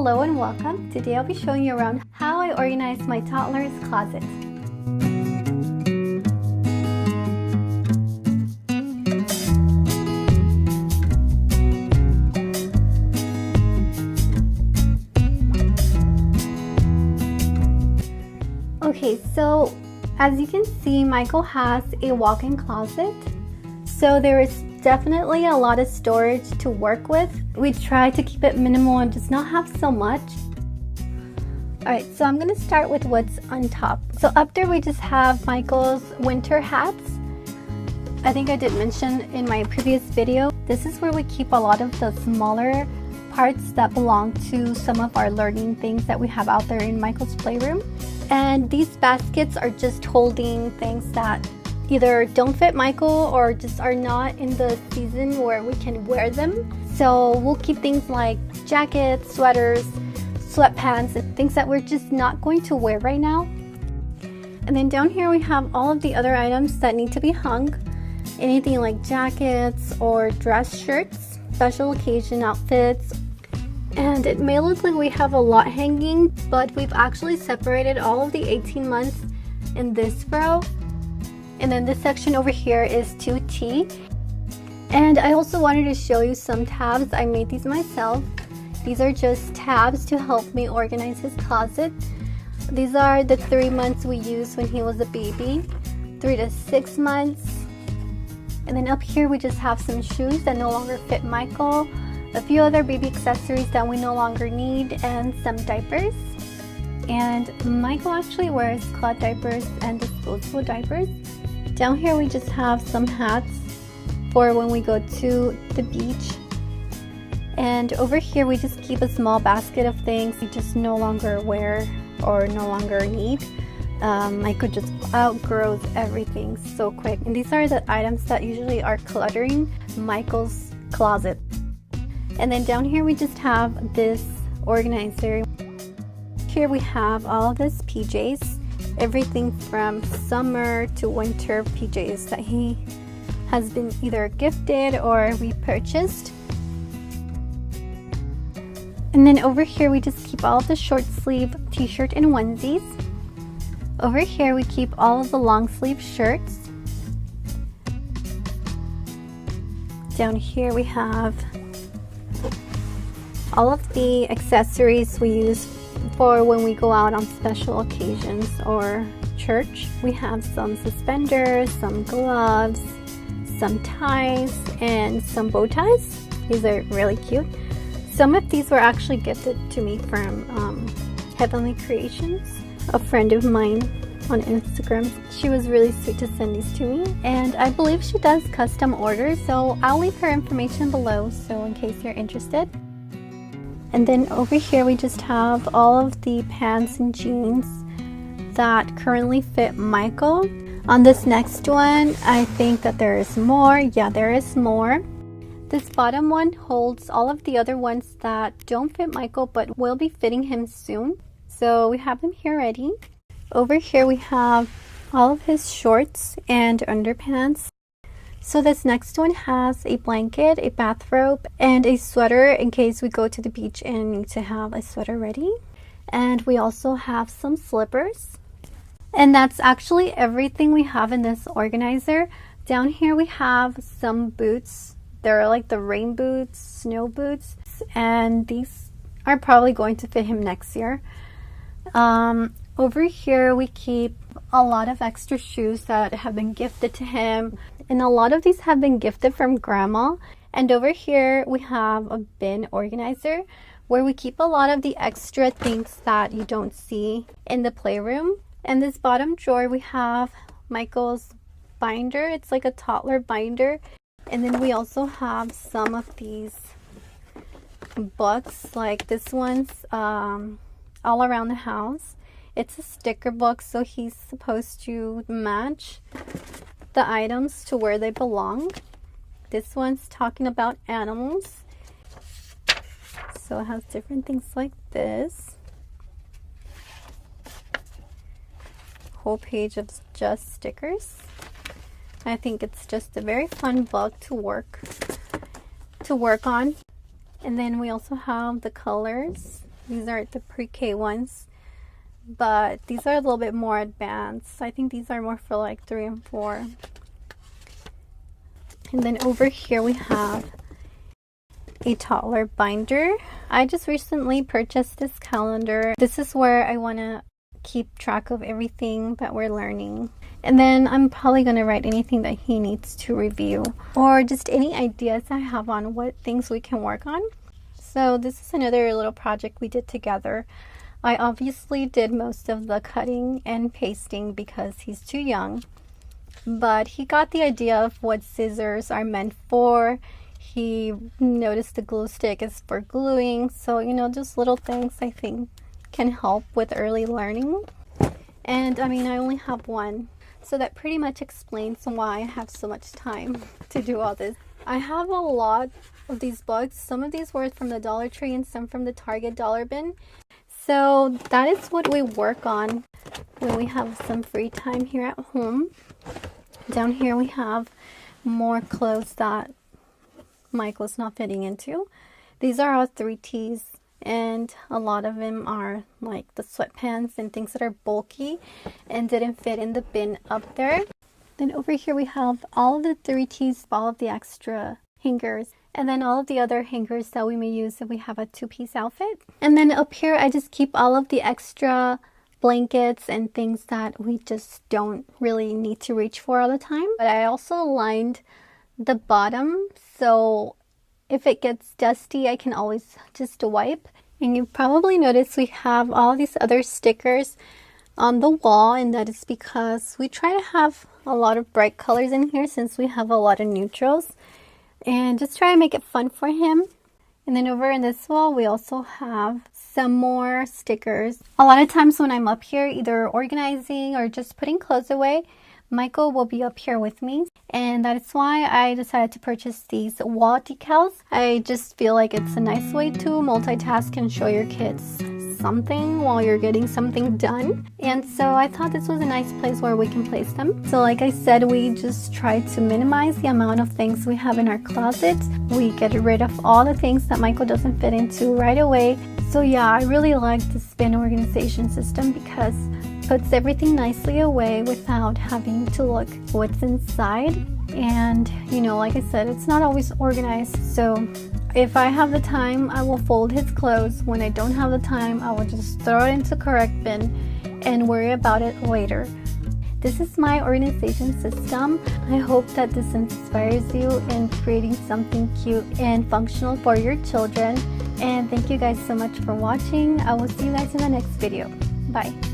Hello and welcome. Today I'll be showing you around how I organize my toddler's closet. Okay, so as you can see, Michael has a walk-in closet. So there is definitely a lot of storage to work with. We try to keep it minimal and just not have so much. Alright, so I'm going to start with what's on top. So up there we just have Michael's winter hats. I think I did mention in my previous video, this is where we keep a lot of the smaller parts that belong to some of our learning things that we have out there in Michael's playroom. And these baskets are just holding things that either don't fit Michael or just are not in the season where we can wear them. So we'll keep things like jackets, sweaters, sweatpants, and things that we're just not going to wear right now. And then down here we have all of the other items that need to be hung. Anything like jackets or dress shirts, special occasion outfits. And it may look like we have a lot hanging, but we've actually separated all of the 18 months in this row. And then this section over here is 2T. And I also wanted to show you some tabs. I made these myself. These are just tabs to help me organize his closet. These are the 3 months we used when he was a baby, 3 to 6 months. And then up here we just have some shoes that no longer fit Michael, a few other baby accessories that we no longer need, and some diapers. And Michael actually wears cloth diapers and disposable diapers. Down here we just have some hats for when we go to the beach. And over here we just keep a small basket of things we just no longer wear or no longer need. Michael just outgrows everything so quick. And these are the items that usually are cluttering Michael's closet. And then down here we just have this organizer. Here we have all of his PJs, everything from summer to winter PJs that he has been either gifted or we purchased. And then over here we just keep all of the short sleeve t-shirt and onesies. Over here we keep all of the long sleeve shirts. Down here we have all of the accessories we use for when we go out on special occasions or church. We have some suspenders, some gloves, some ties, and some bow ties. These are really cute. Some of these were actually gifted to me from Heavenly Creations, a friend of mine on Instagram. She was really sweet to send these to me, and I believe she does custom orders, so I'll leave her information below so in case you're interested. And then over here we just have all of the pants and jeans that currently fit Michael. On this next one, I think that there is more. Yeah, there is more. This bottom one holds all of the other ones that don't fit Michael but will be fitting him soon. So we have them here ready. Over here we have all of his shorts and underpants. So this next one has a blanket, a bathrobe, and a sweater in case we go to the beach and need to have a sweater ready. And we also have some slippers. And that's actually everything we have in this organizer. Down here we have some boots. They're like the rain boots, snow boots, and these are probably going to fit him next year. Over here we keep a lot of extra shoes that have been gifted to him, and a lot of these have been gifted from grandma. And over here we have a bin organizer where we keep a lot of the extra things that you don't see in the playroom. And this bottom drawer we have Michael's binder. It's like a toddler binder. And then we also have some of these books, like this one's all around the house. It's a sticker book, so he's supposed to match the items to where they belong. This one's talking about animals. So it has different things like this. Whole page of just stickers. I think it's just a very fun book to work on. And then we also have the colors These are the pre-K ones, but these are a little bit more advanced. I think these are more for like 3 and 4. And then over here we have a Toddler binder. I just recently purchased this calendar. This is where I want to keep track of everything that we're learning. And then I'm probably going to write anything that he needs to review, or just any ideas I have on what things we can work on. So this is another little project we did together. I obviously did most of the cutting and pasting because he's too young, but he got the idea of what scissors are meant for. He noticed the glue stick is for gluing. So, you know, just little things I think can help with early learning. And I mean, I only have one, so that pretty much explains why I have so much time to do all this. I have a lot of these books. Some of these were from the Dollar Tree and some from the Target dollar bin. So that is what we work on when we have some free time here at home. Down here we have more clothes that Michael's not fitting into. These are all 3Ts, and a lot of them are like the sweatpants and things that are bulky and didn't fit in the bin up there. Then over here we have all of the 3Ts, all of the extra hangers, and then all of the other hangers that we may use if we have a 2-piece outfit. And then up here I just keep all of the extra blankets and things that we just don't really need to reach for all the time. But I also lined the bottom, so if it gets dusty I can always just wipe. And you probably noticed we have all these other stickers on the wall, and that is because we try to have a lot of bright colors in here since we have a lot of neutrals, and just try to make it fun for him. And then over in this wall we also have some more stickers. A lot of times when I'm up here either organizing or just putting clothes away, Michael will be up here with me, and that is why I decided to purchase these wall decals. I just feel like it's a nice way to multitask and show your kids something while you're getting something done. And so I thought this was a nice place where we can place them. So like I said, we just try to minimize the amount of things we have in our closet. We get rid of all the things that Michael doesn't fit into right away. So yeah, I really like this bin organization system because it puts everything nicely away without having to look what's inside. And you know, like I said, it's not always organized. So if I have the time, I will fold his clothes. When I don't have the time, I will just throw it into the correct bin and worry about it later. This is my organization system. I hope that this inspires you in creating something cute and functional for your children. And thank you guys so much for watching. I will see you guys in the next video. Bye.